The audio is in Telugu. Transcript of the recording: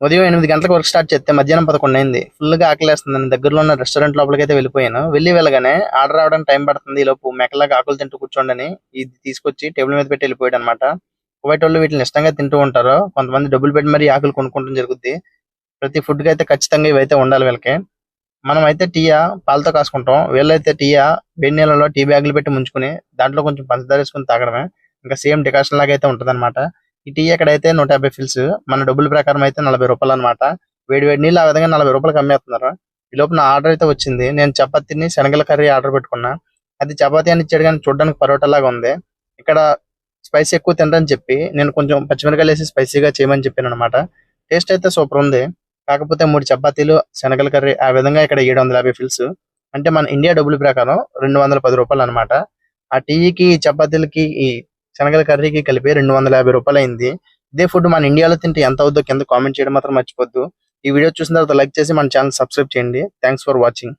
ఉదయం 8 గంటలకు వర్క్ స్టార్ట్ చేస్తే మధ్యాహ్నం 11 అయింది. ఫుల్‌గా ఆకలేస్తుందని దగ్గరలో ఉన్న రెస్టారెంట్ లోపలికైతే వెళ్ళిపోయాను. వెళ్ళగానే ఆర్డర్ రావడానికి టైం పడుతుంది. ఈలోపు మెక్కలాగా ఆకులు తింటూ కూర్చోండని ఇది తీసుకొచ్చి టేబుల్ మీద పెట్టి వెళ్ళిపోయాడన్నమాట. కువైటోళ్ళు వీటిని ఇష్టంగా తింటూ ఉంటారు. కొంతమంది డబ్బులు పెట్టి మరీ ఆకులు కొనుక్కోవడం జరుగుద్ది. ప్రతి ఫుడ్‌కి అయితే ఖచ్చితంగా ఇవైతే ఉండాలి వీళ్ళకి. మనమైతే టీయా పాలతో కాసుకుంటాం. వీళ్ళైతే టీయా వేడి నీళ్ళలో టీ బ్యాగులు పెట్టి ముంచుకొని దాంట్లో కొంచెం పంచదార వేసుకొని తాగడమే. ఇంకా సేమ్ డికాషన్ లాగా అయితే ఉంటదన్నమాట. ఈ టీ ఎక్కడైతే 150 ఫిల్స్. మన డబ్బుల ప్రకారం అయితే ₹40 అన్నమాట. వేడి వేడి నీళ్ళు ఆ విధంగా ₹40కి అమ్మేస్తున్నారు. ఈ లోపు నా ఆర్డర్ అయితే వచ్చింది. నేను చపాతీని శనగల కర్రీ ఆర్డర్ పెట్టుకున్నా. అది చపాతీ అని ఇచ్చాడు కానీ చూడడానికి పరోటా లాగా ఉంది. ఇక్కడ స్పైసీ ఎక్కువ తినరని చెప్పి నేను కొంచెం పచ్చిమిరపకాయలు వేసి స్పైసీగా చేయమని చెప్పాను అనమాట. టేస్ట్ అయితే సూపర్ ఉంది. కాకపోతే 3 చపాతీలు, శనగల కర్రీ ఆ విధంగా ఇక్కడ 750 ఫిల్స్. అంటే మన ఇండియా డబ్బుల ప్రకారం ₹210 అన్నమాట. ఆ టీకి, చపాతీలకి, ఈ శనగల కర్రీకి కలిపి ₹250 అయింది. ఇదే ఫుడ్ మన ఇండియాలో తింటే ఎంత అవుద్దో కింద కామెంట్ చేయడం మాత్రం మర్చిపోద్దు. ఈ వీడియో చూసిన తర్వాత లైక్ చేసి మన ఛానల్ సబ్స్క్రైబ్ చేయండి. Thanks for watching.